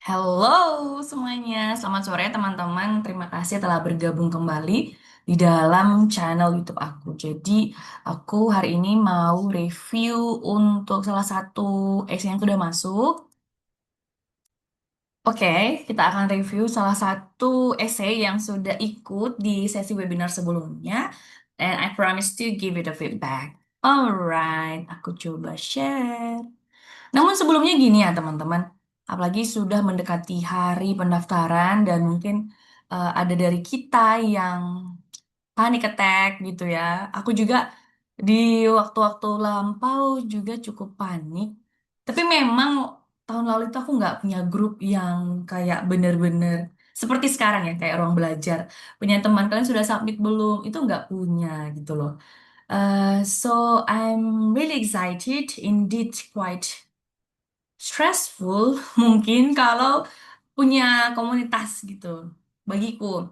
Halo semuanya, selamat sore teman-teman. Terima kasih telah bergabung kembali di dalam channel YouTube aku. Jadi, aku hari ini mau review untuk salah satu essay yang sudah masuk. Oke, kita akan review salah satu essay yang sudah ikut di sesi webinar sebelumnya. And I promise to give you the feedback. Alright, aku coba share. Namun sebelumnya gini ya teman-teman, apalagi sudah mendekati hari pendaftaran dan mungkin ada dari kita yang panic attack gitu ya. Aku juga di waktu-waktu lampau juga cukup panik. Tapi memang tahun lalu itu aku nggak punya grup yang kayak bener-bener seperti sekarang ya, kayak ruang belajar. Punya teman kalian sudah submit belum? Itu nggak punya gitu loh. So I'm really excited, indeed quite stressful mungkin kalau punya komunitas gitu bagiku.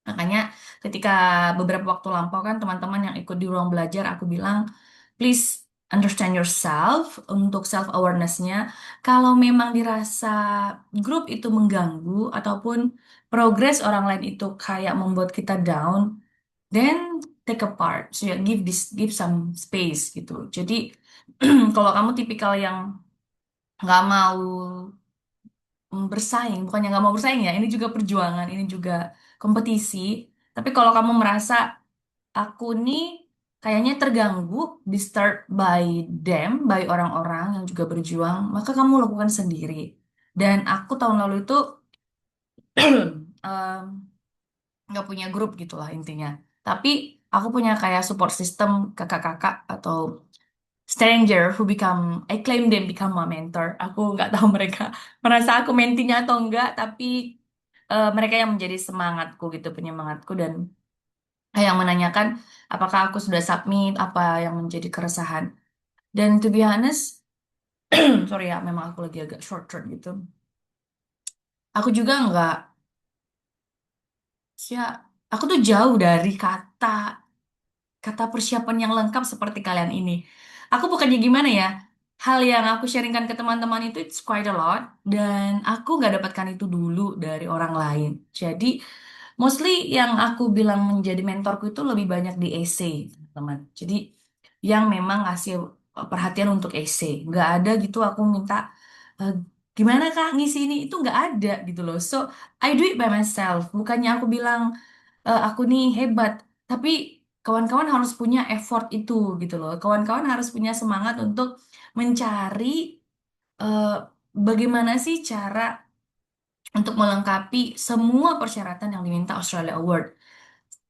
Makanya ketika beberapa waktu lampau kan teman-teman yang ikut di ruang belajar aku bilang please understand yourself untuk self awareness-nya. Kalau memang dirasa grup itu mengganggu ataupun progres orang lain itu kayak membuat kita down, then take a part. So ya give some space gitu. Jadi kalau kamu tipikal yang nggak mau bersaing, bukannya nggak mau bersaing ya, ini juga perjuangan, ini juga kompetisi. Tapi kalau kamu merasa aku nih kayaknya terganggu, disturbed by them, by orang-orang yang juga berjuang, maka kamu lakukan sendiri. Dan aku tahun lalu itu em, nggak punya grup gitulah intinya. Tapi aku punya kayak support system kakak-kakak atau stranger who become, I claim them become my mentor. Aku nggak tahu mereka merasa aku mentinya atau enggak, tapi mereka yang menjadi semangatku gitu, penyemangatku dan yang menanyakan apakah aku sudah submit, apa yang menjadi keresahan. Dan to be honest, sorry ya, memang aku lagi agak short gitu. Aku juga nggak, ya, aku tuh jauh dari kata kata persiapan yang lengkap seperti kalian ini. Aku bukannya gimana ya, hal yang aku sharingkan ke teman-teman itu it's quite a lot, dan aku nggak dapatkan itu dulu dari orang lain. Jadi, mostly yang aku bilang menjadi mentorku itu lebih banyak di essay, teman. Jadi, yang memang ngasih perhatian untuk essay. Nggak ada gitu aku minta, "Eh, gimana Kak ngisi ini?" Itu nggak ada gitu loh. So, I do it by myself. Bukannya aku bilang, aku nih hebat, tapi kawan-kawan harus punya effort itu gitu loh. Kawan-kawan harus punya semangat untuk mencari eh, bagaimana sih cara untuk melengkapi semua persyaratan yang diminta Australia Award.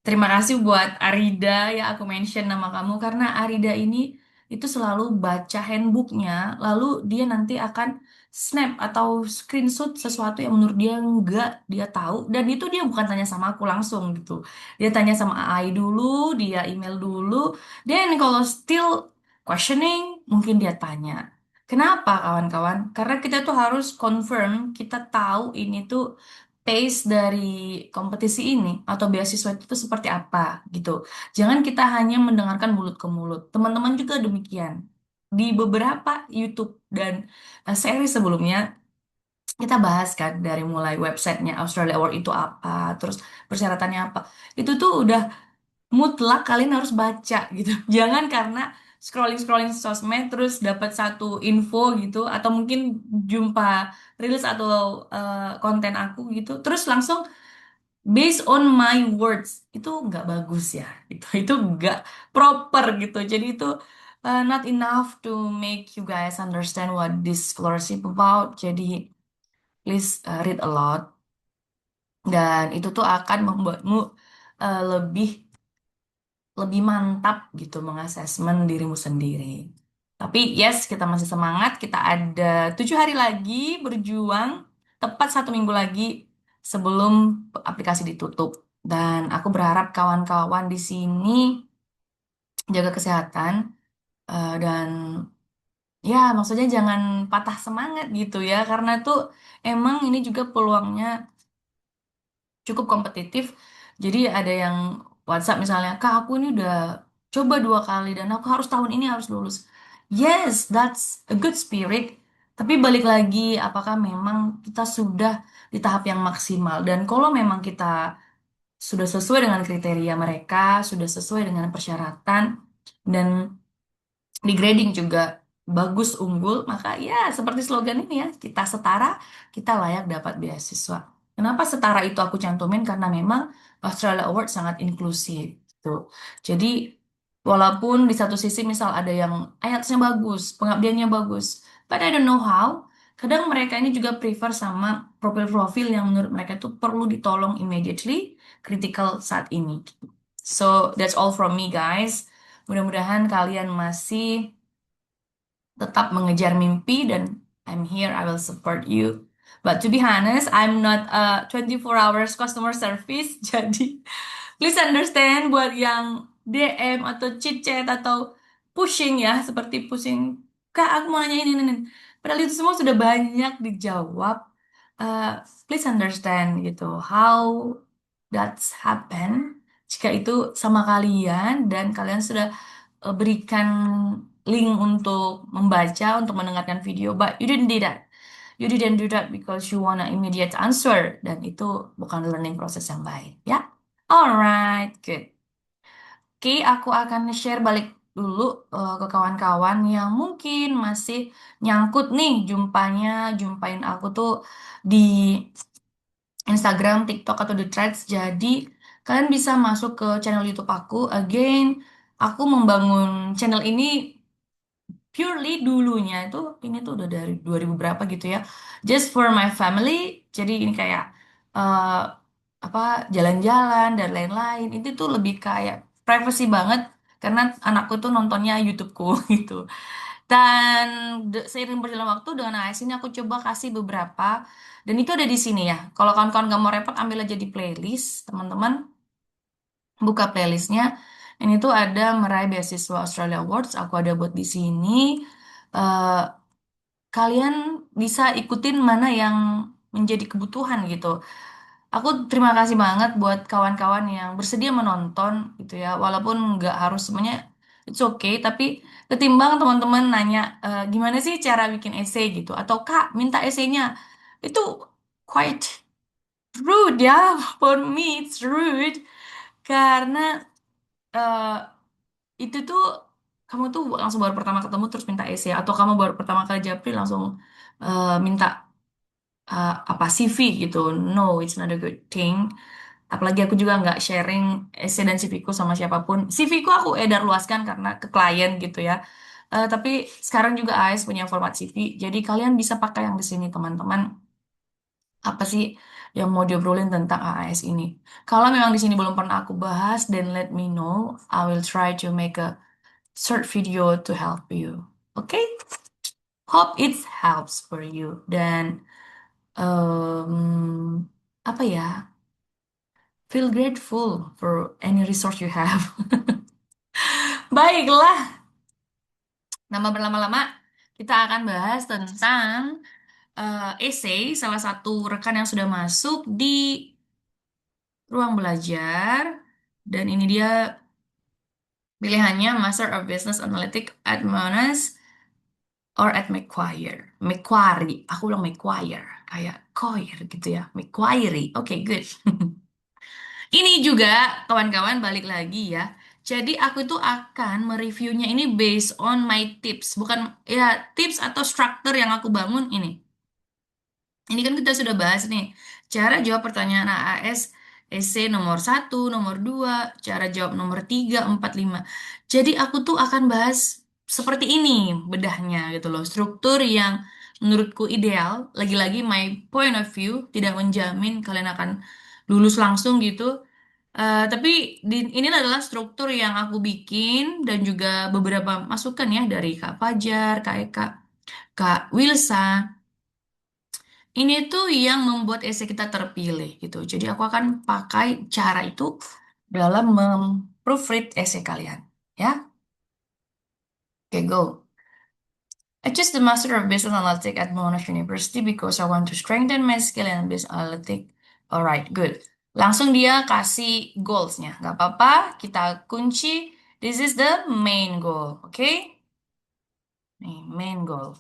Terima kasih buat Arida ya, aku mention nama kamu karena Arida ini itu selalu baca handbooknya, lalu dia nanti akan snap atau screenshot sesuatu yang menurut dia nggak dia tahu, dan itu dia bukan tanya sama aku langsung gitu. Dia tanya sama AI dulu, dia email dulu, dan kalau still questioning mungkin dia tanya. Kenapa kawan-kawan? Karena kita tuh harus confirm, kita tahu ini tuh pace dari kompetisi ini atau beasiswa itu tuh seperti apa gitu. Jangan kita hanya mendengarkan mulut ke mulut. Teman-teman juga demikian. Di beberapa YouTube dan seri sebelumnya kita bahas kan dari mulai websitenya Australia Award itu apa, terus persyaratannya apa. Itu tuh udah mutlak kalian harus baca gitu. Jangan karena scrolling-scrolling sosmed terus dapat satu info gitu atau mungkin jumpa rilis atau konten aku gitu terus langsung based on my words, itu nggak bagus ya, itu nggak proper gitu. Jadi itu not enough to make you guys understand what this scholarship about. Jadi please read a lot, dan itu tuh akan membuatmu lebih lebih mantap gitu mengasesmen dirimu sendiri. Tapi yes, kita masih semangat. Kita ada 7 hari lagi berjuang, tepat 1 minggu lagi sebelum aplikasi ditutup. Dan aku berharap kawan-kawan di sini jaga kesehatan, dan ya maksudnya jangan patah semangat gitu ya, karena tuh emang ini juga peluangnya cukup kompetitif. Jadi ada yang WhatsApp misalnya, Kak aku ini udah coba 2 kali dan aku harus tahun ini harus lulus. Yes, that's a good spirit. Tapi balik lagi, apakah memang kita sudah di tahap yang maksimal? Dan kalau memang kita sudah sesuai dengan kriteria mereka, sudah sesuai dengan persyaratan, dan di grading juga bagus unggul, maka ya seperti slogan ini ya, kita setara, kita layak dapat beasiswa. Kenapa setara itu aku cantumin? Karena memang Australia Award sangat inklusif tuh. Jadi walaupun di satu sisi misal ada yang IELTS-nya bagus, pengabdiannya bagus, but I don't know how, kadang mereka ini juga prefer sama profil-profil yang menurut mereka itu perlu ditolong immediately, critical saat ini. So that's all from me guys. Mudah-mudahan kalian masih tetap mengejar mimpi dan I'm here, I will support you. But to be honest, I'm not a 24 hours customer service, jadi please understand buat yang DM atau chit chat atau pushing ya, seperti pushing, Kak aku mau nanya ini. Padahal itu semua sudah banyak dijawab. Please understand gitu, how that's happen. Jika itu sama kalian dan kalian sudah berikan link untuk membaca, untuk mendengarkan video, but you didn't do that. You didn't do that because you want an immediate answer, dan itu bukan learning process yang baik, ya. Alright, good. Oke, aku akan share balik dulu ke kawan-kawan yang mungkin masih nyangkut nih jumpain aku tuh di Instagram, TikTok, atau di Threads. Jadi, kalian bisa masuk ke channel YouTube aku. Again, aku membangun channel ini purely dulunya itu, ini tuh udah dari 2000 berapa gitu ya. Just for my family. Jadi ini kayak eh, apa, jalan-jalan dan lain-lain. Itu tuh lebih kayak privacy banget karena anakku tuh nontonnya YouTubeku gitu. Dan seiring berjalan waktu dengan AS ini aku coba kasih beberapa, dan itu ada di sini ya. Kalau kawan-kawan gak mau repot, ambil aja di playlist, teman-teman. Buka playlistnya. Ini tuh ada meraih beasiswa Australia Awards. Aku ada buat di sini. Eh, Kalian bisa ikutin mana yang menjadi kebutuhan gitu. Aku terima kasih banget buat kawan-kawan yang bersedia menonton gitu ya. Walaupun nggak harus semuanya, it's okay. Tapi ketimbang teman-teman nanya gimana sih cara bikin essay gitu. Atau Kak minta esainya. Itu quite rude ya. For me it's rude. Karena eh, itu tuh kamu tuh langsung baru pertama ketemu terus minta essay. Atau kamu baru pertama kali japri langsung minta apa CV gitu. No, it's not a good thing. Apalagi aku juga nggak sharing essay dan CV ku sama siapapun. CV ku aku edar luaskan karena ke klien gitu ya. Tapi sekarang juga AS punya format CV, jadi kalian bisa pakai yang di sini teman-teman. Apa sih yang mau diobrolin tentang AAS ini? Kalau memang di sini belum pernah aku bahas, then let me know. I will try to make a short video to help you. Okay? Hope it helps for you. Dan apa ya? Feel grateful for any resource you have. Baiklah, nama berlama-lama kita akan bahas tentang essay salah satu rekan yang sudah masuk di ruang belajar. Dan ini dia pilihannya Master of Business Analytics at Monash or at Macquarie. Macquarie, aku bilang Macquarie, kayak Coir gitu ya. Macquarie, oke good. Ini juga kawan-kawan balik lagi ya. Jadi aku itu akan mereviewnya ini based on my tips, bukan ya tips atau struktur yang aku bangun ini. Ini kan kita sudah bahas nih, cara jawab pertanyaan AAS, essay nomor satu, nomor 2, cara jawab nomor 3, 4, 5. Jadi aku tuh akan bahas seperti ini bedahnya gitu loh. Struktur yang menurutku ideal, lagi-lagi my point of view, tidak menjamin kalian akan lulus langsung gitu. Tapi ini adalah struktur yang aku bikin dan juga beberapa masukan ya dari Kak Fajar, Kak Eka, Kak Wilsa. Ini tuh yang membuat essay kita terpilih gitu. Jadi aku akan pakai cara itu dalam memproofread essay kalian. Ya, oke, go. I choose the Master of Business Analytics at Monash University because I want to strengthen my skill in business analytics. Alright, good. Langsung dia kasih goalsnya. Gak apa-apa, kita kunci. This is the main goal, oke? Nih, main goal.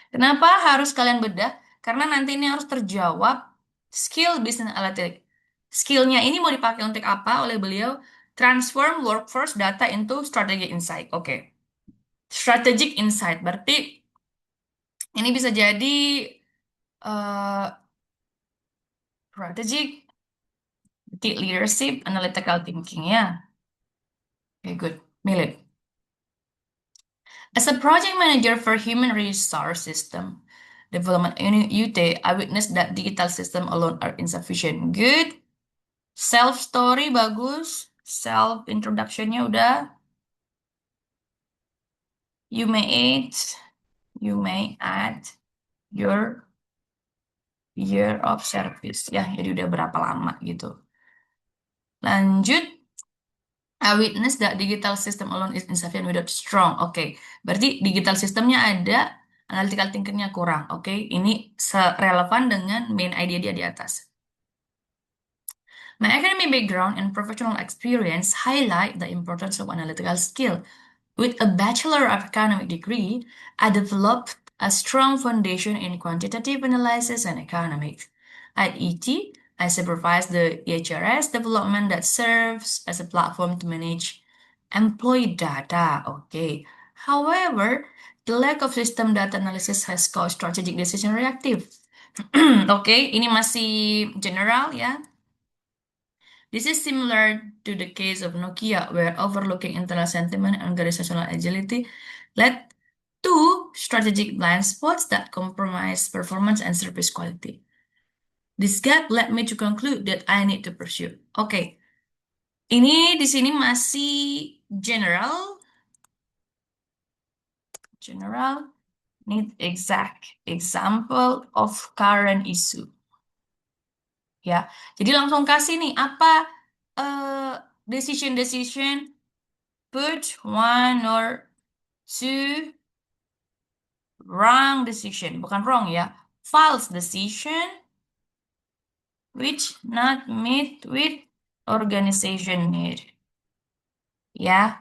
Kenapa harus kalian bedah? Karena nanti ini harus terjawab skill business analytics. Skillnya ini mau dipakai untuk apa oleh beliau? Transform workforce data into strategic insight. Oke, strategic insight berarti ini bisa jadi strategic leadership, analytical thinking ya. Oke, good. Milit. As a project manager for human resource system development in UT, I witnessed that digital system alone are insufficient. Good. Self story bagus. Self introductionnya udah. You may add, you may add your year of service. Ya, jadi udah berapa lama gitu. Lanjut. I witness that digital system alone is insufficient without strong. Oke, berarti digital systemnya ada, analytical thinkingnya kurang. Oke, ini relevan dengan main idea dia di atas. My academic background and professional experience highlight the importance of analytical skill. With a Bachelor of Economic degree, I developed a strong foundation in quantitative analysis and economics. At ET, I supervise the EHRS development that serves as a platform to manage employee data. Okay. However, the lack of system data analysis has caused strategic decision reactive. Oke, ini masih general ya. This is similar to the case of Nokia, where overlooking internal sentiment and organizational agility led to strategic blind spots that compromise performance and service quality. This gap led me to conclude that I need to pursue. Oke, ini di sini masih general, general, need exact example of current issue. Ya, jadi langsung kasih nih apa decision-decision put one or two wrong decision, bukan wrong ya, false decision which not meet with organization need. Ya,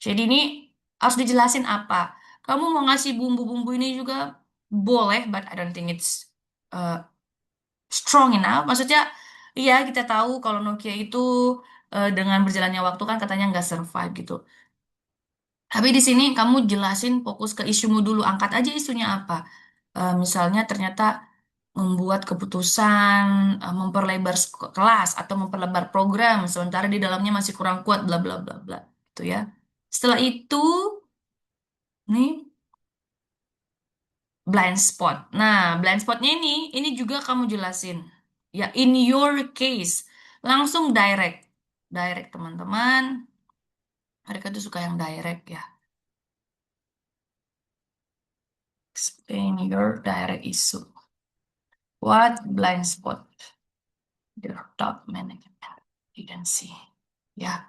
jadi ini harus dijelasin apa. Kamu mau ngasih bumbu-bumbu ini juga boleh, but I don't think it's uh, strong enough. Maksudnya, iya kita tahu kalau Nokia itu dengan berjalannya waktu kan katanya nggak survive gitu. Tapi di sini kamu jelasin fokus ke isumu dulu, angkat aja isunya apa. Misalnya ternyata membuat keputusan memperlebar kelas atau memperlebar program, sementara di dalamnya masih kurang kuat, bla bla bla bla, gitu ya. Setelah itu, nih blind spot. Nah, blind spotnya ini juga kamu jelasin. Ya, in your case, langsung direct, direct teman-teman. Mereka tuh suka yang direct ya. Explain your direct issue. What blind spot your top management didn't see? Ya,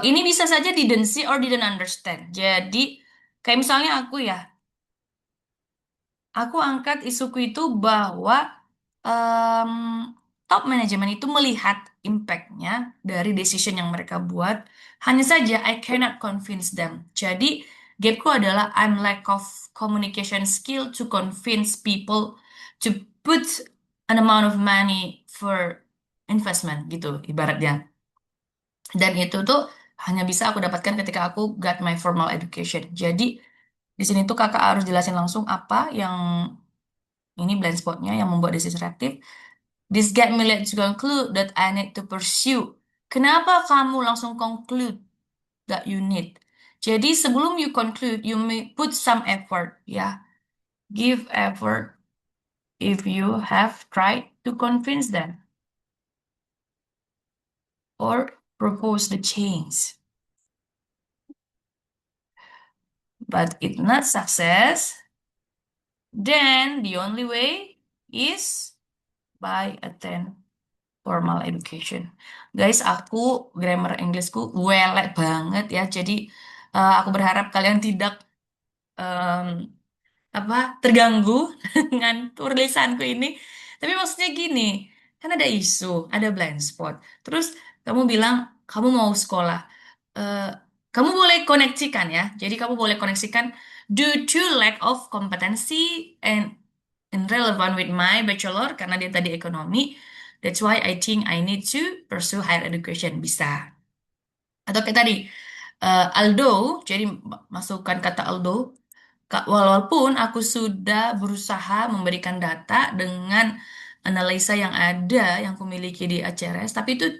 ini bisa saja didn't see or didn't understand. Jadi, kayak misalnya aku angkat isuku itu bahwa em, top manajemen itu melihat impact-nya dari decision yang mereka buat. Hanya saja, I cannot convince them. Jadi, gapku adalah I'm lack of communication skill to convince people to put an amount of money for investment gitu, ibaratnya. Dan itu tuh hanya bisa aku dapatkan ketika aku got my formal education. Jadi, di sini tuh kakak harus jelasin langsung apa yang ini blind spotnya yang membuat decision reactive. This get me led to conclude that I need to pursue. Kenapa kamu langsung conclude that you need? Jadi sebelum you conclude, you may put some effort, ya. Give effort if you have tried to convince them or propose the change. But if not success, then the only way is by attend formal education. Guys, aku grammar Inggrisku welek banget ya. Jadi aku berharap kalian tidak em, apa terganggu dengan tulisanku ini. Tapi maksudnya gini, kan ada isu, ada blind spot. Terus kamu bilang kamu mau sekolah. Eh, kamu boleh koneksikan ya. Jadi kamu boleh koneksikan due to lack of competency and relevant with my bachelor karena dia tadi ekonomi. That's why I think I need to pursue higher education. Bisa. Atau kayak tadi, although, jadi masukkan kata although, walaupun aku sudah berusaha memberikan data dengan analisa yang ada yang kumiliki di ACRS, tapi itu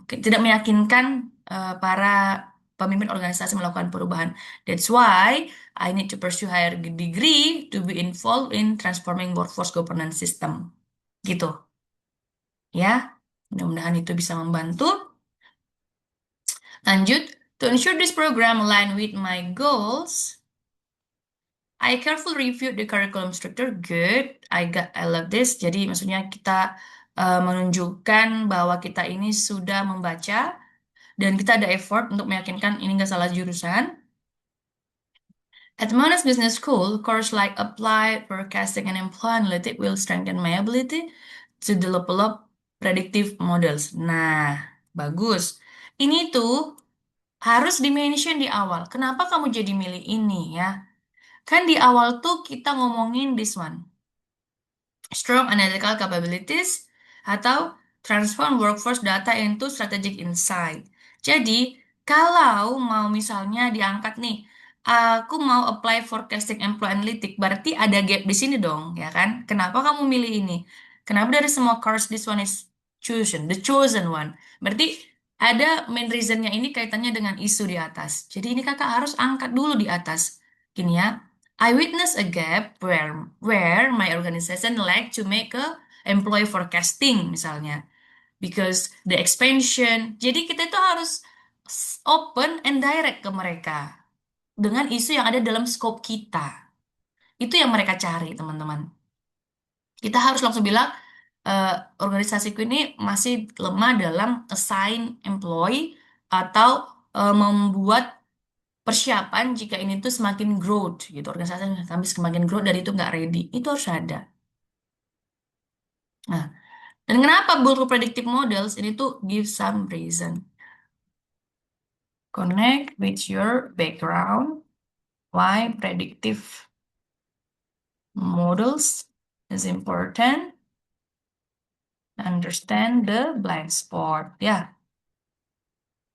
tidak meyakinkan para pemimpin organisasi melakukan perubahan. That's why I need to pursue higher degree to be involved in transforming workforce governance system. Gitu, ya. Mudah-mudahan itu bisa membantu. Lanjut, to ensure this program align with my goals, I carefully reviewed the curriculum structure. Good. I love this. Jadi maksudnya kita menunjukkan bahwa kita ini sudah membaca dan kita ada effort untuk meyakinkan ini nggak salah jurusan. At Monash Business School, course like Applied Forecasting and Employability will strengthen my ability to develop predictive models. Nah, bagus. Ini tuh harus di-mention di awal. Kenapa kamu jadi milih ini ya? Kan di awal tuh kita ngomongin this one. Strong analytical capabilities atau transform workforce data into strategic insight. Jadi, kalau mau misalnya diangkat nih, aku mau apply forecasting employee analytic, berarti ada gap di sini dong, ya kan? Kenapa kamu milih ini? Kenapa dari semua course this one is chosen, the chosen one? Berarti ada main reasonnya ini kaitannya dengan isu di atas. Jadi ini kakak harus angkat dulu di atas. Gini ya. I witnessed a gap where my organization lacked to make a employee forecasting misalnya because the expansion. Jadi kita itu harus open and direct ke mereka dengan isu yang ada dalam scope kita. Itu yang mereka cari, teman-teman. Kita harus langsung bilang eh, organisasiku ini masih lemah dalam assign employee atau membuat persiapan jika ini tuh semakin growth gitu organisasi kami semakin growth dan itu nggak ready itu harus ada. Nah, dan kenapa butuh predictive models ini tuh give some reason. Connect with your background. Why predictive models is important. Understand the blind spot. Ya,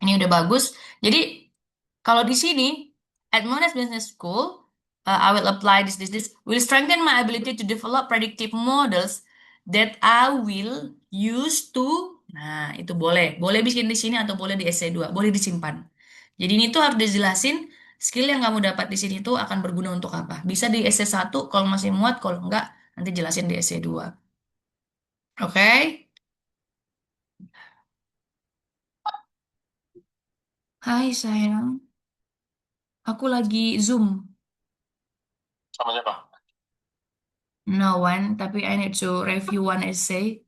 ini udah bagus. Jadi kalau di sini, at Monash Business School, I will apply this will strengthen my ability to develop predictive models that I will use to, nah itu boleh, boleh bikin di sini atau boleh di essay 2 boleh disimpan. Jadi ini tuh harus dijelasin skill yang kamu dapat di sini tuh akan berguna untuk apa. Bisa di essay 1 kalau masih muat, kalau enggak nanti jelasin di essay 2. Oke? Hai sayang, aku lagi Zoom. Sama siapa? No one, tapi I need to review one essay.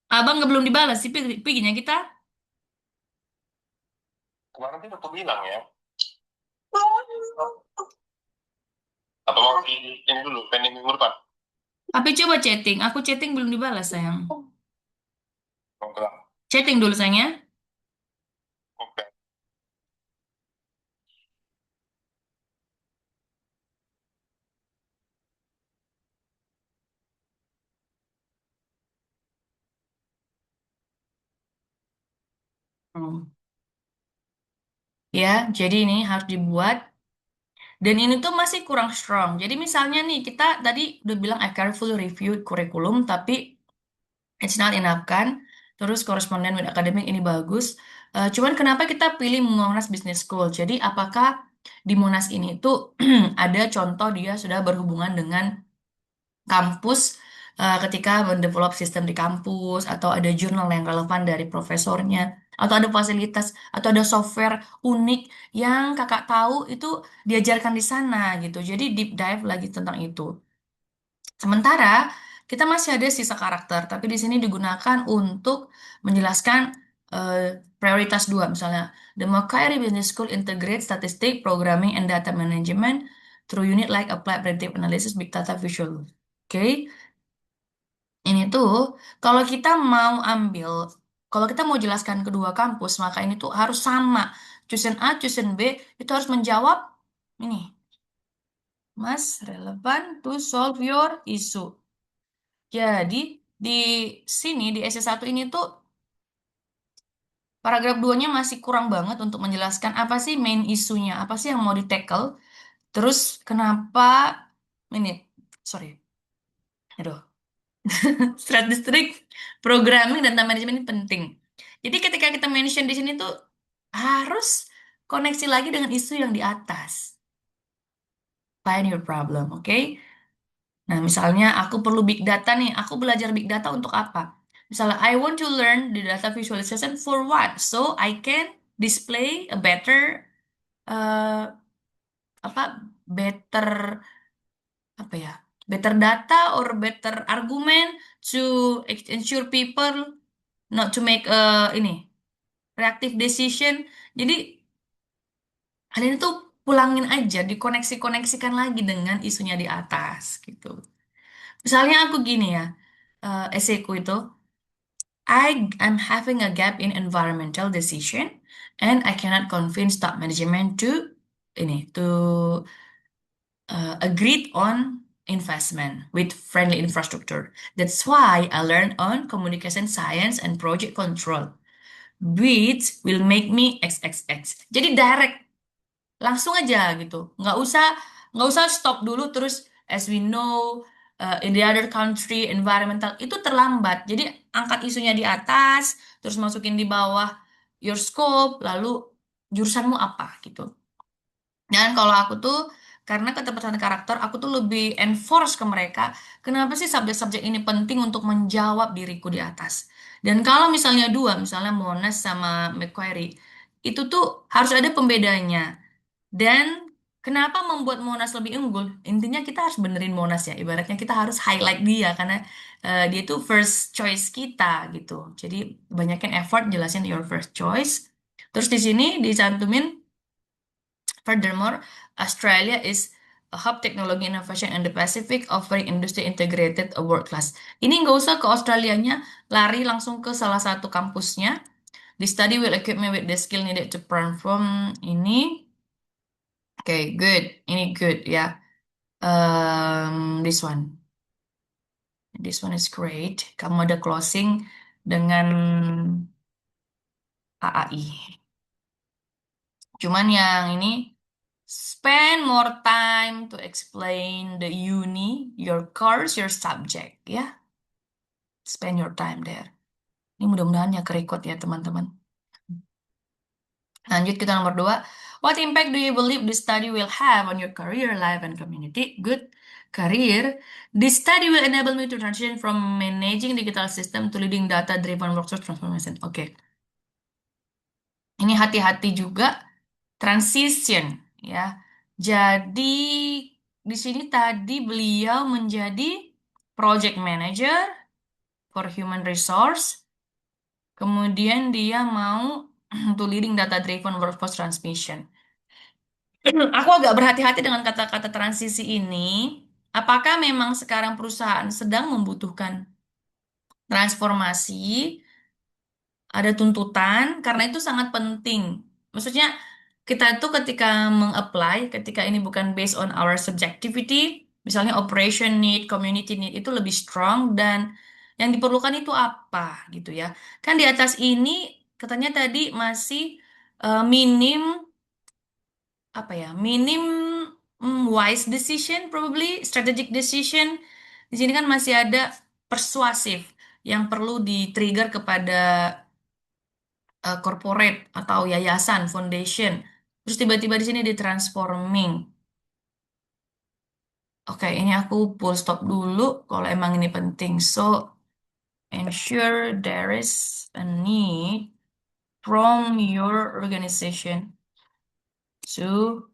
Abang nggak belum dibalas sih piginya kita. Kemarin kan aku bilang ya. Atau mau ini dulu, pending minggu depan. Tapi coba chatting. Aku chatting belum dibalas sayang. Oke. Chatting dulu sayangnya. Oke. Hmm. Ya, jadi ini harus dibuat. Dan ini tuh masih kurang strong. Jadi misalnya nih, kita tadi udah bilang I carefully review kurikulum, tapi it's not enough kan? Terus koresponden with academic ini bagus. Cuman kenapa kita pilih Monash Business School? Jadi apakah di Monash ini tuh ada contoh dia sudah berhubungan dengan kampus ketika mendevelop sistem di kampus atau ada jurnal yang relevan dari profesornya atau ada fasilitas atau ada software unik yang kakak tahu itu diajarkan di sana gitu. Jadi deep dive lagi tentang itu. Sementara kita masih ada sisa karakter, tapi di sini digunakan untuk menjelaskan eh, prioritas dua, misalnya the Macquarie Business School integrate statistik, programming, and data management through unit like applied predictive analysis, big data visual. Oke, ini tuh kalau kita mau ambil, kalau kita mau jelaskan kedua kampus, maka ini tuh harus sama chosen A, chosen B, itu harus menjawab ini. Mas, relevan to solve your issue. Jadi, di sini, di essay 1 ini tuh, paragraf 2-nya masih kurang banget untuk menjelaskan apa sih main isunya, apa sih yang mau di-tackle, terus kenapa, ini, sorry, aduh, statistik, programming, dan time management ini penting. Jadi ketika kita mention di sini tuh, harus koneksi lagi dengan isu yang di atas. Find your problem, oke? Nah, misalnya aku perlu big data nih, aku belajar big data untuk apa? Misalnya, I want to learn the data visualization for what? So I can display a better, uh, apa, better, apa ya, better data or better argument to ensure people not to make ini reactive decision. Jadi kalian itu pulangin aja, dikoneksi-koneksikan lagi dengan isunya di atas gitu. Misalnya aku gini ya, esaiku itu, I am having a gap in environmental decision and I cannot convince top management to ini to agreed on investment with friendly infrastructure. That's why I learned on communication science and project control, which will make me XXX. Jadi direct, langsung aja gitu, nggak usah stop dulu terus as we know, in the other country environmental itu terlambat. Jadi angkat isunya di atas, terus masukin di bawah your scope, lalu jurusanmu apa gitu. Dan kalau aku tuh, karena keterbatasan karakter, aku tuh lebih enforce ke mereka, kenapa sih subjek-subjek ini penting untuk menjawab diriku di atas. Dan kalau misalnya dua, misalnya Monash sama Macquarie, itu tuh harus ada pembedanya. Dan kenapa membuat Monas lebih unggul? Intinya kita harus benerin Monas ya. Ibaratnya kita harus highlight dia karena dia tuh first choice kita gitu. Jadi banyakin effort jelasin your first choice. Terus di sini dicantumin, furthermore, Australia is a hub technology innovation in the Pacific, offering industry integrated a world class. Ini nggak usah ke Australianya, lari langsung ke salah satu kampusnya. The study will equip me with the skill needed to perform ini. Oke, good. Ini good ya. This one. This one is great. Kamu ada closing dengan AAI. Cuman yang ini, spend more time to explain the uni, your course, your subject. Ya, spend your time there. Ini mudah-mudahan ya kerekod ya teman-teman. Lanjut kita nomor 2. What impact do you believe this study will have on your career, life, and community? Good. Career. This study will enable me to transition from managing digital system to leading data-driven workforce transformation. Oke. Ini hati-hati juga transition ya. Jadi di sini tadi beliau menjadi project manager for human resource. Kemudian dia mau to leading data-driven workforce transmission. Aku agak berhati-hati dengan kata-kata transisi ini. Apakah memang sekarang perusahaan sedang membutuhkan transformasi, ada tuntutan, karena itu sangat penting. Maksudnya, kita itu ketika meng-apply, ketika ini bukan based on our subjectivity, misalnya operation need, community need, itu lebih strong, dan yang diperlukan itu apa, gitu ya. Kan di atas ini, katanya tadi masih minim apa ya, minim wise decision, probably strategic decision. Di sini kan masih ada persuasif yang perlu di-trigger kepada corporate atau yayasan, foundation. Terus tiba-tiba di sini di-transforming. Oke, ini aku full stop dulu kalau emang ini penting. So, ensure there is a need from your organization to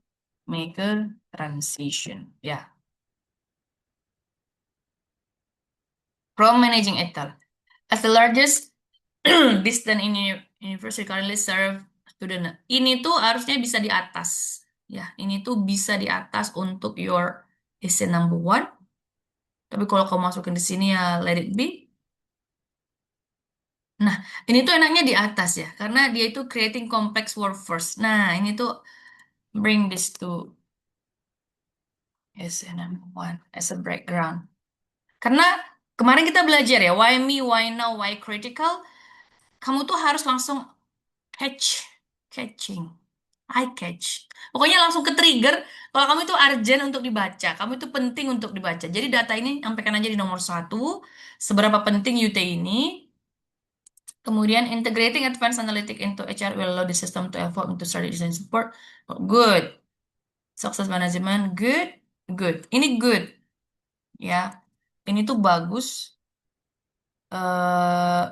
make a transition. Ya. From managing Excel. As the largest distance in university currently serve student. Ini tuh harusnya bisa di atas. Ya, ini tuh bisa di atas untuk your essay number one. Tapi kalau kamu masukin di sini ya let it be. Nah, ini tuh enaknya di atas ya, karena dia itu creating complex workforce. Nah, ini tuh bring this to SNM1 as a background. Karena kemarin kita belajar ya, why me, why now, why critical. Kamu tuh harus langsung catch, catching, eye catch. Pokoknya langsung ke trigger. Kalau kamu itu urgent untuk dibaca, kamu itu penting untuk dibaca. Jadi data ini sampaikan aja di nomor satu. Seberapa penting UT ini. Kemudian integrating advanced analytic into HR will allow the system to evolve into strategy design support. Oh, good. Success management, good, good. Ini good, ya. Ini tuh bagus. eh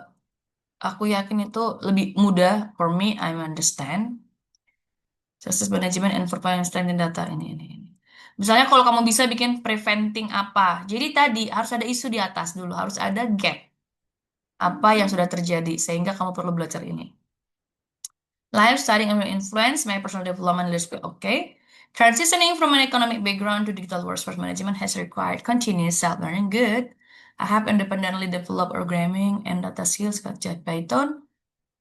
aku yakin itu lebih mudah for me. I understand. Success management and performance trending data ini. Misalnya kalau kamu bisa bikin preventing apa. Jadi tadi harus ada isu di atas dulu, harus ada gap apa yang sudah terjadi sehingga kamu perlu belajar ini. Life studying and will influence my personal development leadership. Okay. Transitioning from an economic background to digital workforce management has required continuous self-learning. Good. I have independently developed programming and data skills such as Python.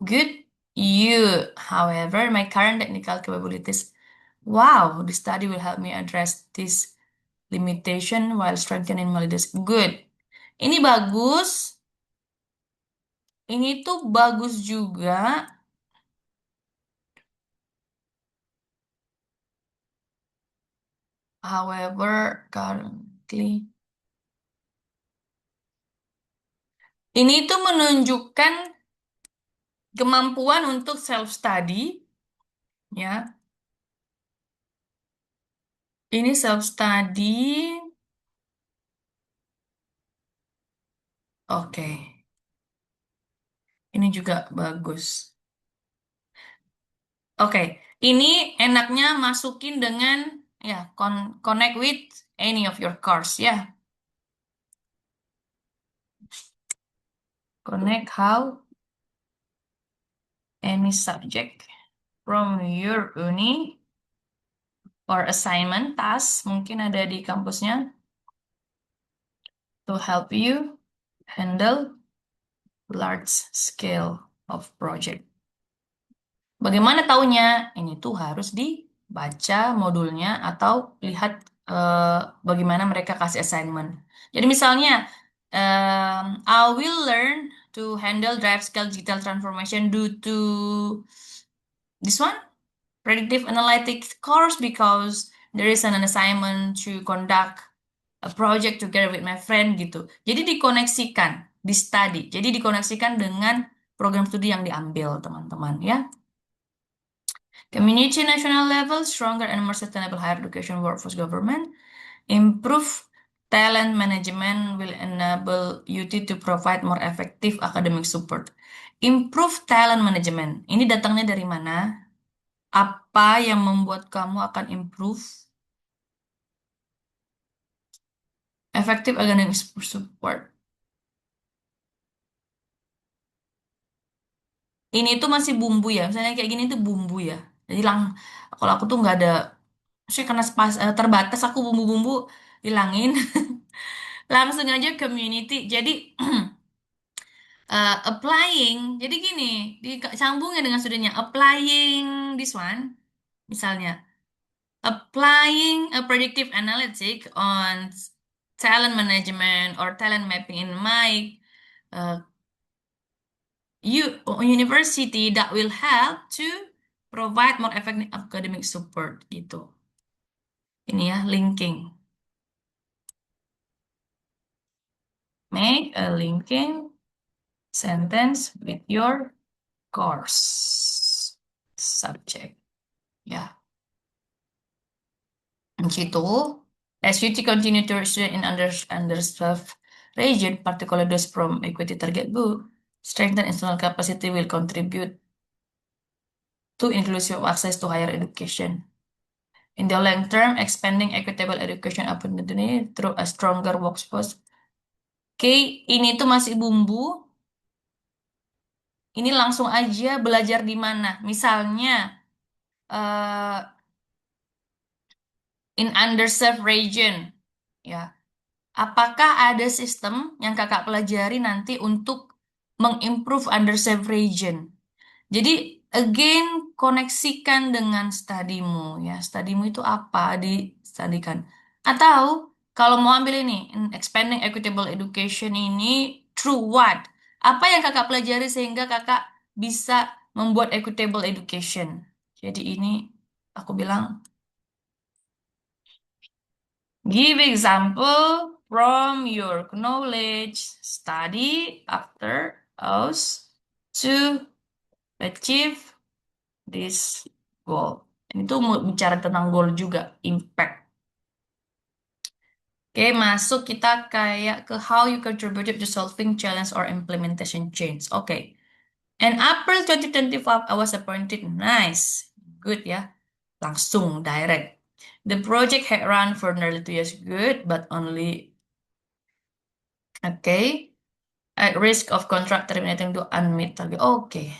Good. You, however, my current technical capabilities. Wow, the study will help me address this limitation while strengthening my leadership. Good. Ini bagus. Ini tuh bagus juga. However, currently. Ini tuh menunjukkan kemampuan untuk self study, ya. Ini self study. Oke, ini juga bagus. Oke, ini enaknya masukin dengan ya connect with any of your course ya. Connect how any subject from your uni or assignment task mungkin ada di kampusnya to help you handle large scale of project. Bagaimana taunya? Ini tuh harus dibaca modulnya atau lihat bagaimana mereka kasih assignment. Jadi misalnya, I will learn to handle drive scale digital transformation due to this one, predictive analytics course because there is an assignment to conduct a project together with my friend gitu. Jadi dikoneksikan, di study. Jadi dikoneksikan dengan program studi yang diambil teman-teman ya. Community national level, stronger and more sustainable higher education workforce government. Improve talent management will enable UT to provide more effective academic support. Improve talent management. Ini datangnya dari mana? Apa yang membuat kamu akan improve effective academic support? Ini tuh masih bumbu ya. Misalnya kayak gini tuh bumbu ya. Jadi kalau aku tuh nggak ada, sih karena terbatas aku bumbu-bumbu hilangin. Langsung aja community. Jadi applying. Jadi gini, disambungnya dengan studinya. Applying this one, misalnya. Applying a predictive analytic on talent management or talent mapping in my uh, university that will help to provide more effective academic support gitu. Ini ya, linking. Make a linking sentence with your course subject. Ya, gitu. As UT continue to student in underserved region, particularly those from equity target group, strengthen institutional capacity will contribute to inclusive access to higher education. In the long term, expanding equitable education opportunity through a stronger workforce. Oke, ini tuh masih bumbu. Ini langsung aja belajar di mana. Misalnya, eh, in underserved region, ya. Apakah ada sistem yang kakak pelajari nanti untuk mengimprove underserved region. Jadi, again, koneksikan dengan studimu ya. Studimu itu apa distudikan. Atau, kalau mau ambil ini, expanding equitable education ini, through what? Apa yang kakak pelajari sehingga kakak bisa membuat equitable education? Jadi ini, aku bilang, give example from your knowledge, study after us to achieve this goal. Ini tuh mau bicara tentang goal juga, impact. Oke, masuk kita kayak ke how you contributed to solving challenge or implementation change. Oke. In April 2025, I was appointed. Nice. Good ya. Langsung, direct. The project had run for nearly 2 years. Good, but only, okay. At risk of contract terminating to unmet target. Oke.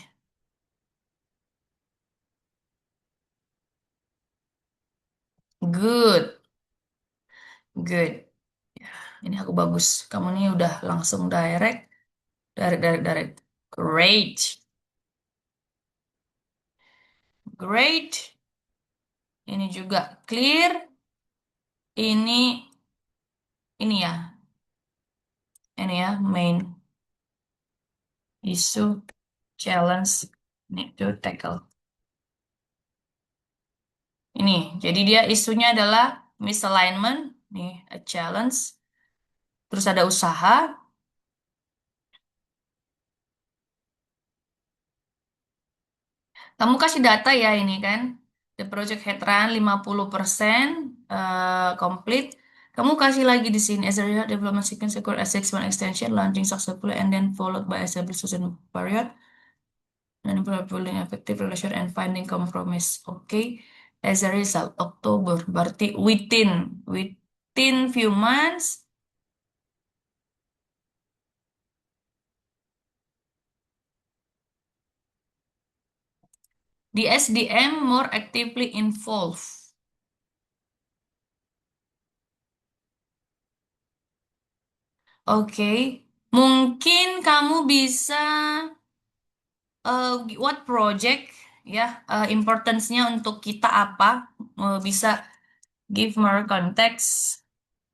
Good. Good. Ya, ini aku bagus. Kamu nih udah langsung direct. Direct, direct, direct. Great. Great. Ini juga clear. Ini ya. Ini ya, main issue, challenge, need to tackle. Ini, jadi dia isunya adalah misalignment. Nih, a challenge. Terus ada usaha. Kamu kasih data ya ini kan. The project had run 50% complete. Kamu kasih lagi di sini. As a result, development sequence secured a 6 month extension, launching successfully, and then followed by a stable season period. Dan building effective relation and finding compromise. Oke. As a result, Oktober. Berarti within few months, the SDM more actively involved. Oke. Mungkin kamu bisa what project ya, importance-nya untuk kita apa? Bisa give more context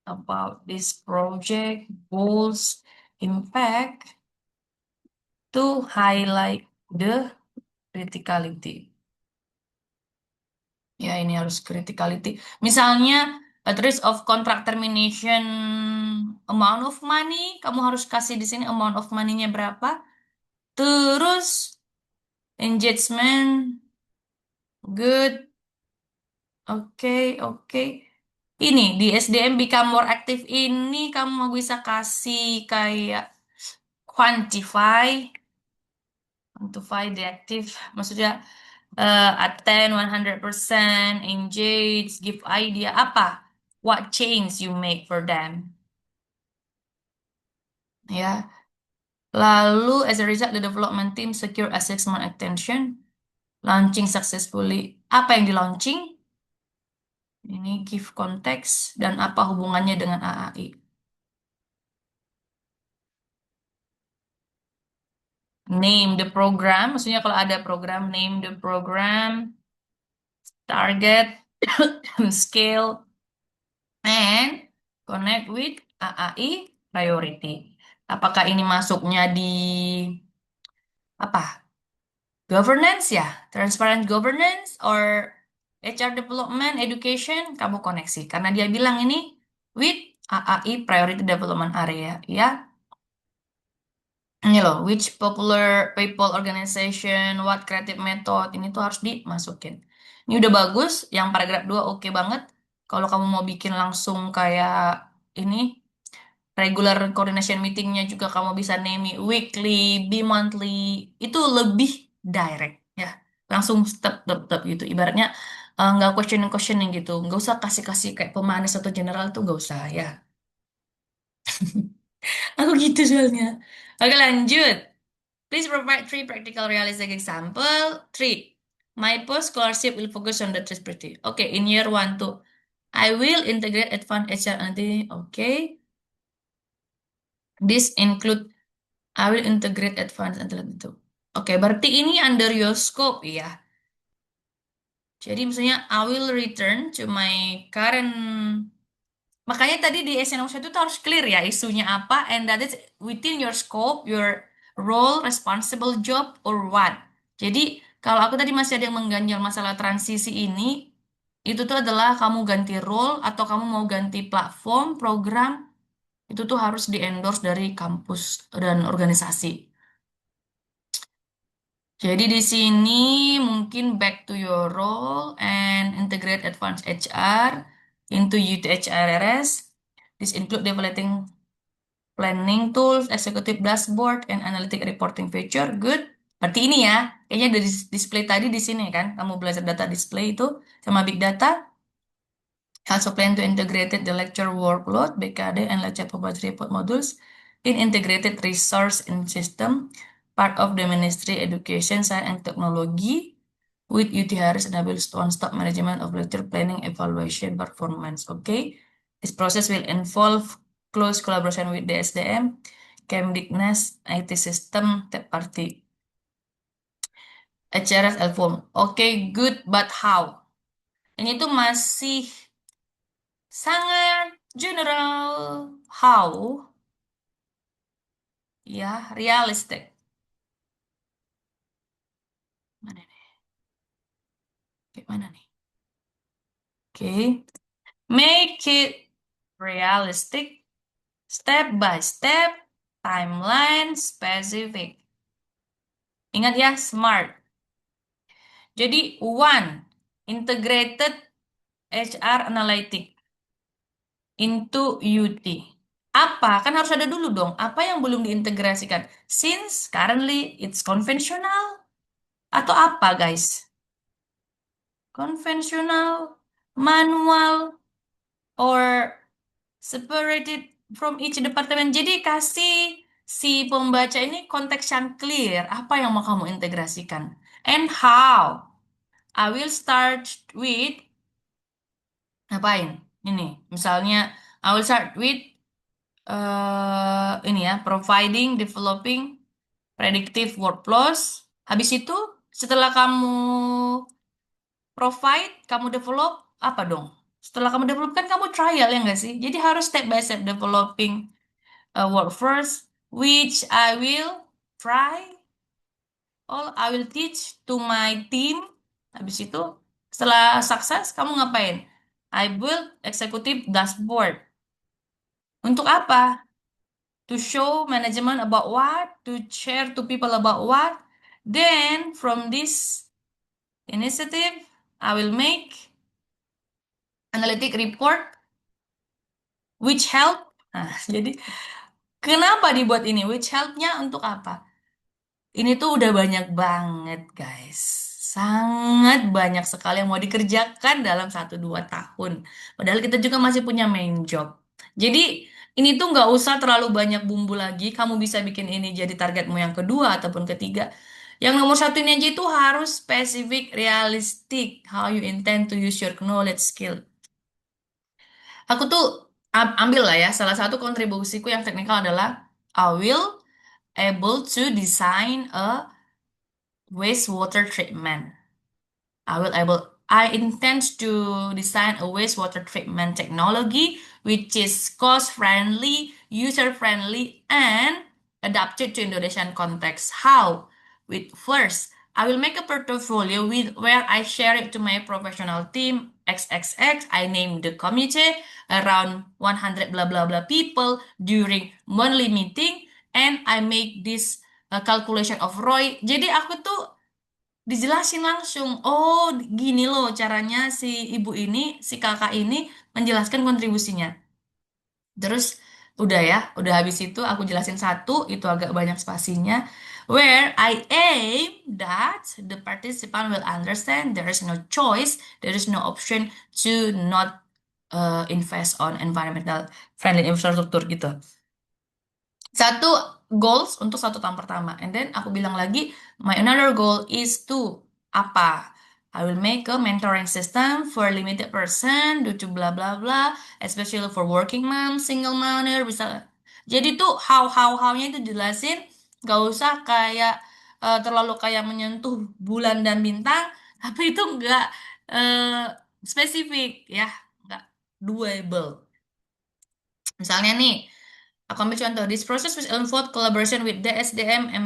about this project, goals, impact to highlight the criticality. Ya, ini harus criticality. Misalnya, at risk of contract termination amount of money, kamu harus kasih di sini amount of money-nya berapa. Terus, engagement, good, oke, oke. Ini, di SDM Become More Active ini, kamu mau bisa kasih kayak quantify, quantify the active, maksudnya attend 100%, engage, give idea, apa? What change you make for them? Ya. Lalu, as a result, the development team secure a 6 month extension, launching successfully. Apa yang di launching? Ini give context dan apa hubungannya dengan AAI. Name the program, maksudnya kalau ada program, name the program, target, scale, and connect with AAI priority. Apakah ini masuknya di apa? Governance ya, transparent governance or HR development, education, kamu koneksi karena dia bilang ini with AAI priority development area ya. Ini loh, which popular people organization, what creative method, ini tuh harus dimasukin. Ini udah bagus, yang paragraf 2 oke banget. Kalau kamu mau bikin langsung kayak ini, regular coordination meetingnya juga kamu bisa name it weekly, bi-monthly, itu lebih direct ya. Langsung step gitu. Ibaratnya nggak questioning gitu. Nggak usah kasih-kasih kayak pemanis atau general tuh nggak usah ya. Aku gitu soalnya. Oke lanjut. Please provide three practical realistic example. Three. My post scholarship will focus on the three pretty. Okay, in year one too. I will integrate advanced HR nanti. Okay. This include I will integrate advanced intelligence itu. Oke, berarti ini under your scope ya. Jadi misalnya I will return to my current. Makanya tadi di SNO1 itu harus clear ya isunya apa and that is within your scope, your role, responsible job or what. Jadi kalau aku tadi masih ada yang mengganjal masalah transisi ini, itu tuh adalah kamu ganti role atau kamu mau ganti platform, program, itu tuh harus di-endorse dari kampus dan organisasi. Jadi di sini mungkin back to your role and integrate advanced HR into UTHRS. This include developing planning tools, executive dashboard, and analytic reporting feature. Good. Berarti ini ya, kayaknya dari display tadi di sini kan, kamu belajar data display itu sama big data. Also plan to integrate the lecture workload, BKD, and lecture purpose report modules in integrated resource and system, part of the Ministry Education, Science and Technology, with UTHRS enables one-stop management of lecture planning, evaluation, performance. Okay, this process will involve close collaboration with the SDM, Kemdiknas, IT system, third party, HRS, Elform. Okay, good, but how? Ini tuh masih sangat general. How? Ya, realistic. Mana nih? Kayak mana nih? Oke. Make it realistic, step by step, timeline specific. Ingat ya, smart. Jadi, one, integrated HR analytic into UT. Apa? Kan harus ada dulu dong. Apa yang belum diintegrasikan? Since currently it's conventional atau apa, guys? Konvensional, manual, or separated from each department. Jadi kasih si pembaca ini konteks yang clear. Apa yang mau kamu integrasikan? And how? I will start with ngapain? Ini, misalnya I will start with ini ya, providing, developing predictive workflows. Habis itu, setelah kamu provide, kamu develop, apa dong? Setelah kamu develop kan kamu trial ya nggak sih? Jadi harus step by step developing work first, which I will try, all I will teach to my team. Habis itu, setelah sukses, kamu ngapain? I build executive dashboard. Untuk apa? To show management about what? To share to people about what? Then, from this initiative, I will make analytic report which help. Nah, jadi kenapa dibuat ini? Which help-nya untuk apa? Ini tuh udah banyak banget, guys. Sangat banyak sekali yang mau dikerjakan dalam 1-2 tahun. Padahal kita juga masih punya main job. Jadi, ini tuh nggak usah terlalu banyak bumbu lagi. Kamu bisa bikin ini jadi targetmu yang kedua ataupun ketiga. Yang nomor satu ini aja itu harus spesifik, realistic. How you intend to use your knowledge skill. Aku tuh ambil lah ya, salah satu kontribusiku yang teknikal adalah I will able to design a wastewater treatment. I intend to design a wastewater treatment technology which is cost friendly, user friendly, and adapted to Indonesian context. How? With first, I will make a portfolio with where I share it to my professional team XXX. I name the community around 100 blah blah blah people during monthly meeting, and I make this calculation of ROI. Jadi aku tuh dijelasin langsung, oh gini loh caranya si ibu ini, si kakak ini menjelaskan kontribusinya. Terus udah ya, udah habis itu aku jelasin satu, itu agak banyak spasinya. Where I aim that the participant will understand there is no choice, there is no option to not invest on environmental friendly infrastructure gitu. Satu goals untuk 1 tahun pertama. And then aku bilang lagi, my another goal is to apa? I will make a mentoring system for limited person due to blah blah blah, especially for working mom, single mother, bisa. Jadi tuh how-nya itu jelasin Gak usah kayak terlalu kayak menyentuh bulan dan bintang, tapi itu nggak spesifik ya, nggak doable. Misalnya nih, aku ambil contoh, this process will involve collaboration with the SDM and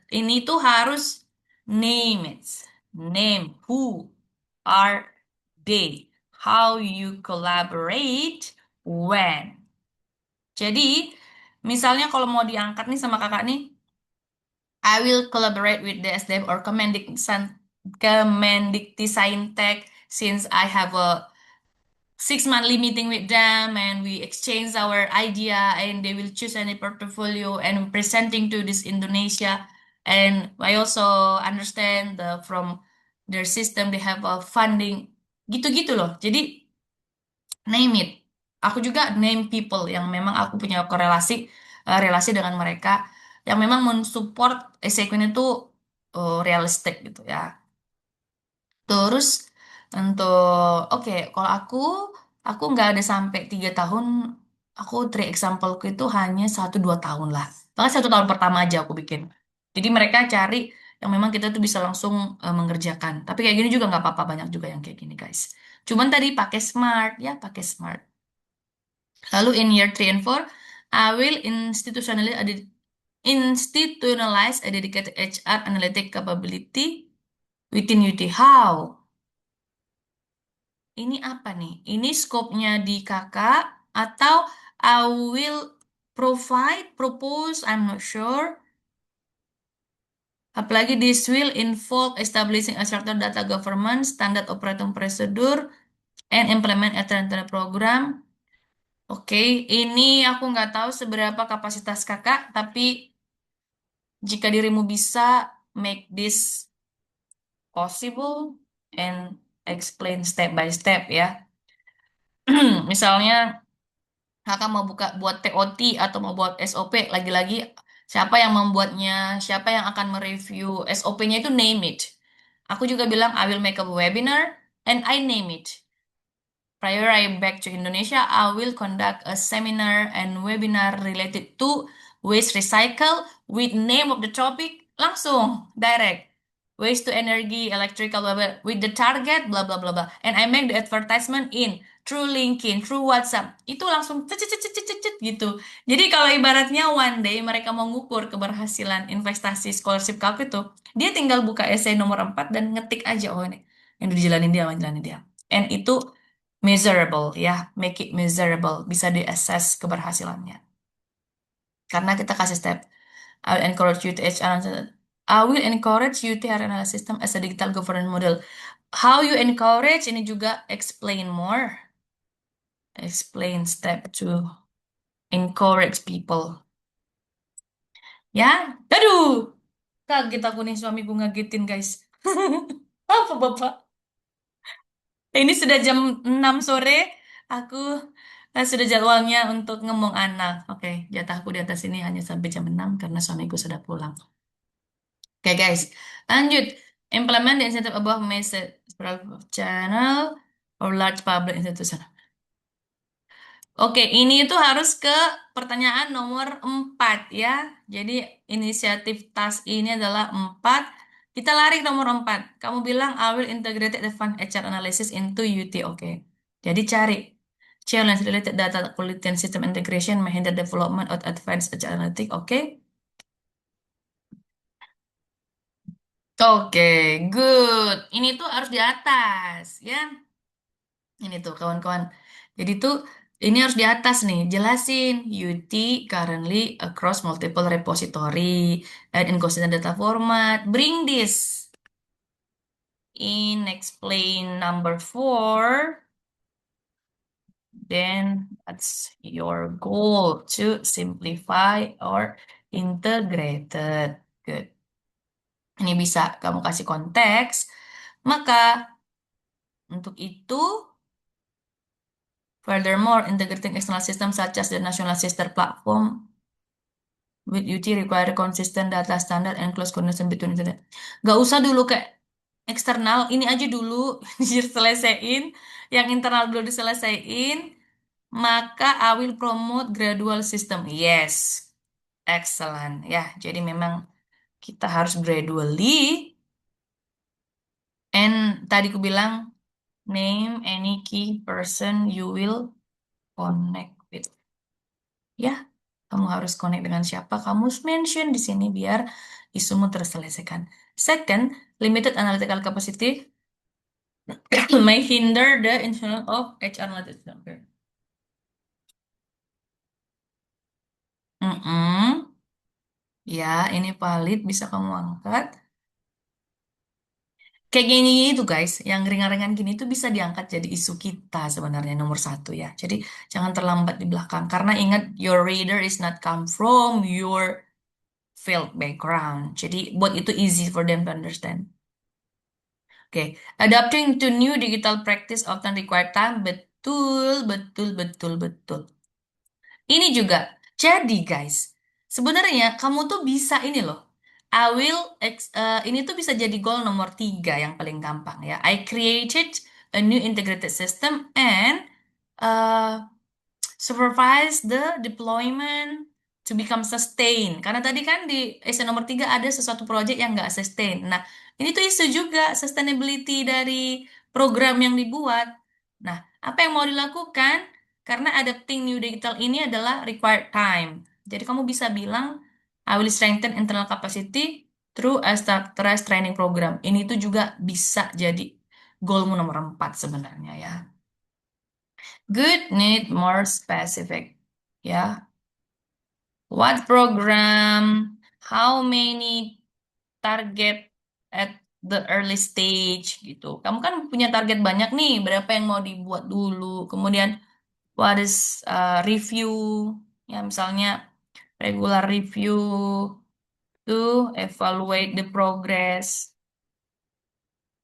ini tuh harus name it, name who are they, how you collaborate, when. Jadi, misalnya kalau mau diangkat nih sama kakak nih, I will collaborate with the SDM or Kemendikti since I have a 6 monthly meeting with them and we exchange our idea and they will choose any portfolio and presenting to this Indonesia. And I also understand from their system they have a funding gitu-gitu loh. Jadi name it. Aku juga name people yang memang aku punya relasi dengan mereka yang memang mensupport essay Queen itu realistik gitu ya. Terus untuk oke, kalau aku nggak ada sampai 3 tahun. Aku three exampleku itu hanya 1-2 tahun lah. Bahkan 1 tahun pertama aja aku bikin. Jadi mereka cari yang memang kita tuh bisa langsung mengerjakan. Tapi kayak gini juga nggak apa-apa, banyak juga yang kayak gini guys. Cuman tadi pakai smart ya, pakai smart. Lalu in year 3 and 4, I will institutionalize a dedicated HR analytic capability within UT. How? Ini apa nih? Ini skopnya di kakak atau I will propose, I'm not sure. Apalagi this will involve establishing a certain data governance, standard operating procedure, and implement a trend program. Oke, ini aku nggak tahu seberapa kapasitas kakak, tapi jika dirimu bisa make this possible and explain step by step ya. Misalnya kakak mau buat TOT atau mau buat SOP, lagi-lagi siapa yang membuatnya, siapa yang akan mereview SOP-nya itu name it. Aku juga bilang I will make a webinar and I name it. Prior I back to Indonesia, I will conduct a seminar and webinar related to waste recycle with name of the topic langsung direct. Waste to energy, electrical, blah, blah, with the target, blah, blah, blah, blah. And I make the advertisement in through LinkedIn, through WhatsApp. Itu langsung cet, cet, cet, cet, cet, cet, gitu. Jadi kalau ibaratnya one day mereka mau ngukur keberhasilan investasi scholarship kalku itu, dia tinggal buka essay nomor 4 dan ngetik aja, oh ini, yang udah dijalanin dia, yang dijalanin dia. And itu measurable ya, make it measurable, bisa diakses keberhasilannya. Karena kita kasih step, I will encourage you to HR, I will encourage you to have analysis system as a digital governance model. How you encourage ini juga explain more, explain step to encourage people. Ya, aduh, kaget aku nih suamiku ngagetin guys. Apa bapak? Ini sudah jam 6 sore, aku sudah jadwalnya untuk ngomong anak. Oke, jatahku di atas ini hanya sampai jam 6 karena suamiku sudah pulang. Oke guys, lanjut. Implement the incentive above message channel or large public institution. Oke, ini itu harus ke pertanyaan nomor 4 ya. Jadi inisiatif task ini adalah 4. Kita lari ke nomor 4. Kamu bilang I will integrate advanced HR analysis into UT. Oke. Jadi cari challenge related data quality and system integration may hinder development of advanced HR analytics. Oke. Oke, good. Ini tuh harus di atas ya. Ini tuh kawan-kawan. Jadi tuh ini harus di atas nih. Jelasin UT currently across multiple repository and inconsistent data format. Bring this in explain number 4. Then that's your goal to simplify or integrated. Good. Ini bisa kamu kasih konteks. Maka untuk itu furthermore, integrating external systems such as the national sister platform with UT require consistent data standard and close coordination between internet. Gak usah dulu ke eksternal, ini aja dulu diselesaiin, yang internal dulu diselesaiin, maka I will promote gradual system. Yes, Excellent. Ya, jadi memang kita harus gradually. And tadi ku bilang, name any key person you will connect with. Ya, kamu harus connect dengan siapa. Kamu harus mention di sini biar isumu terselesaikan. Second, limited analytical capacity may hinder the internal of HR analytics. Okay. Mm-mm. Ya, ini valid, bisa kamu angkat. Kayak gini itu guys, yang ringan-ringan gini tuh bisa diangkat jadi isu kita sebenarnya nomor satu ya. Jadi jangan terlambat di belakang. Karena ingat, your reader is not come from your field background. Jadi buat itu easy for them to understand. Oke, adapting to new digital practice often require time. Betul, betul, betul, betul. Ini juga. Jadi guys, sebenarnya kamu tuh bisa ini loh. Ini tuh bisa jadi goal nomor 3 yang paling gampang ya. I created a new integrated system and uh, supervise the deployment to become sustain. Karena tadi kan di essay nomor 3 ada sesuatu project yang nggak sustain. Nah, ini tuh isu juga sustainability dari program yang dibuat. Nah, apa yang mau dilakukan? Karena adapting new digital ini adalah required time. Jadi kamu bisa bilang, I will strengthen internal capacity through a structured training program. Ini tuh juga bisa jadi goalmu nomor 4 sebenarnya ya. Good need more specific. Ya, what program? How many target at the early stage gitu. Kamu kan punya target banyak nih, berapa yang mau dibuat dulu. Kemudian what is review? Ya, misalnya regular review to evaluate the progress.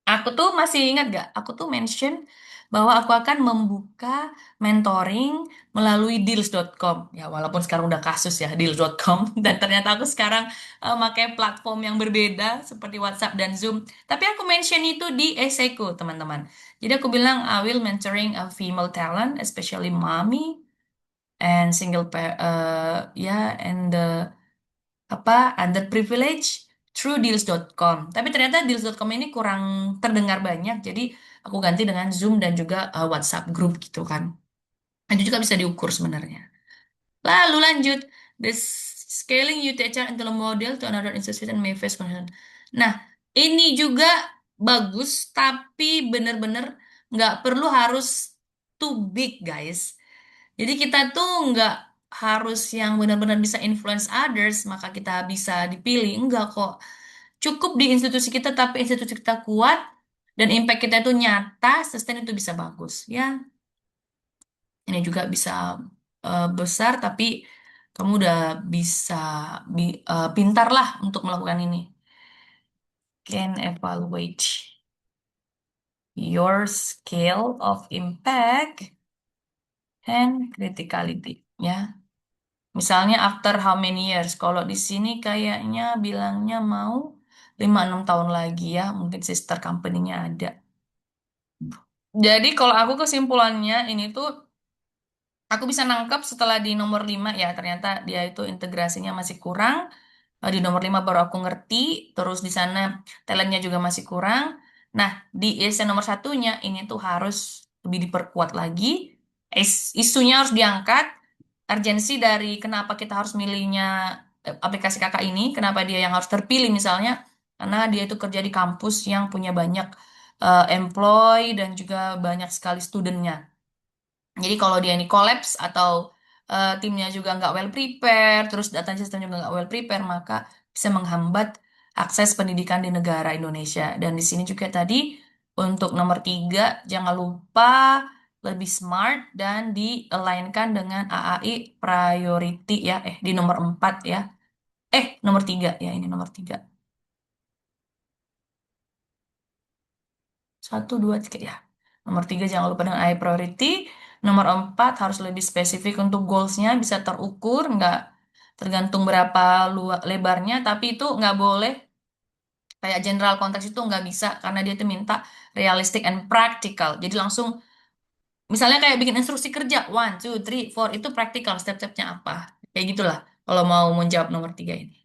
Aku tuh masih ingat gak? Aku tuh mention bahwa aku akan membuka mentoring melalui deals.com. Ya, walaupun sekarang udah kasus ya deals.com. Dan ternyata aku sekarang pakai platform yang berbeda seperti WhatsApp dan Zoom. Tapi aku mention itu di esaiku, teman-teman. Jadi aku bilang, I will mentoring a female talent, especially mommy and and the apa underprivileged through deals.com. Tapi ternyata deals.com ini kurang terdengar banyak, jadi aku ganti dengan Zoom dan juga WhatsApp group gitu kan. Itu juga bisa diukur sebenarnya. Lalu lanjut, the scaling UTHR into a model to another institution may face concern. Nah, ini juga bagus, tapi bener-bener nggak perlu harus too big, guys. Jadi kita tuh nggak harus yang benar-benar bisa influence others, maka kita bisa dipilih. Enggak kok. Cukup di institusi kita, tapi institusi kita kuat, dan impact kita itu nyata, sustain itu bisa bagus. Ya, ini juga bisa besar, tapi kamu udah bisa pintar lah untuk melakukan ini. Can evaluate your scale of impact and criticality. Ya. Misalnya after how many years? Kalau di sini kayaknya bilangnya mau 5-6 tahun lagi ya, mungkin sister company-nya ada. Jadi kalau aku kesimpulannya ini tuh aku bisa nangkep setelah di nomor 5 ya, ternyata dia itu integrasinya masih kurang. Di nomor 5 baru aku ngerti, terus di sana talentnya juga masih kurang. Nah, di essay nomor satunya ini tuh harus lebih diperkuat lagi. Isunya harus diangkat, urgensi dari kenapa kita harus milihnya aplikasi kakak ini, kenapa dia yang harus terpilih misalnya, karena dia itu kerja di kampus yang punya banyak employee dan juga banyak sekali studentnya. Jadi kalau dia ini collapse atau timnya juga nggak well prepare, terus data sistem juga nggak well prepare, maka bisa menghambat akses pendidikan di negara Indonesia. Dan di sini juga tadi untuk nomor 3, jangan lupa lebih smart dan di-align-kan dengan AAI priority ya. Di nomor 4 ya. Nomor 3 ya, ini nomor 3. 1, 2, 3 ya. Nomor 3 jangan lupa dengan high priority. Nomor 4 harus lebih spesifik untuk goalsnya, bisa terukur, nggak tergantung berapa lebarnya, tapi itu nggak boleh kayak general konteks itu nggak bisa karena dia itu minta realistic and practical. Jadi langsung misalnya kayak bikin instruksi kerja 1, 2, 3, 4 itu practical step-stepnya apa. Kayak gitulah. kalau mau menjawab nomor tiga ini.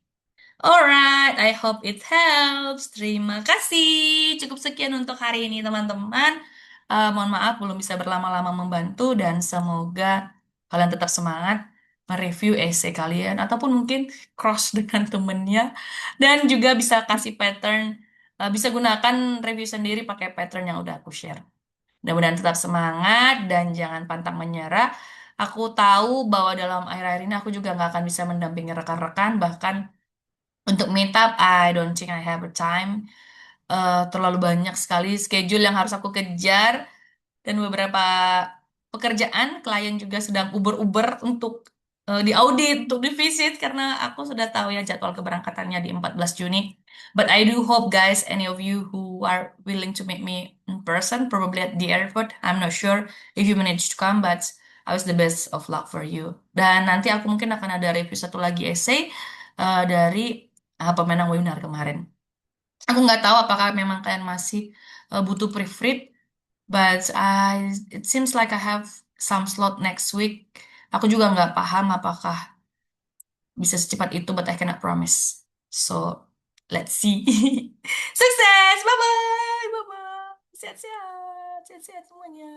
Alright, I hope it helps. Terima kasih. Cukup sekian untuk hari ini, teman-teman. Mohon maaf belum bisa berlama-lama membantu dan semoga kalian tetap semangat mereview essay kalian ataupun mungkin cross dengan temennya dan juga bisa kasih pattern, bisa gunakan review sendiri pakai pattern yang udah aku share. Mudah-mudahan tetap semangat dan jangan pantang menyerah. Aku tahu bahwa dalam akhir-akhir ini aku juga nggak akan bisa mendampingi rekan-rekan, bahkan untuk meet up, I don't think I have a time. Terlalu banyak sekali schedule yang harus aku kejar dan beberapa pekerjaan klien juga sedang uber-uber untuk diaudit, untuk divisit karena aku sudah tahu ya jadwal keberangkatannya di 14 Juni. But I do hope guys, any of you who are willing to meet me in person, probably at the airport, I'm not sure if you manage to come, but I wish the best of luck for you. Dan nanti aku mungkin akan ada review satu lagi essay dari pemenang webinar kemarin. Aku nggak tahu apakah memang kalian masih butuh proofread. But it seems like I have some slot next week. Aku juga nggak paham apakah bisa secepat itu, but I cannot promise. So, let's see. Sukses! Bye-bye! Bye-bye! Sehat-sehat! Sehat-sehat semuanya!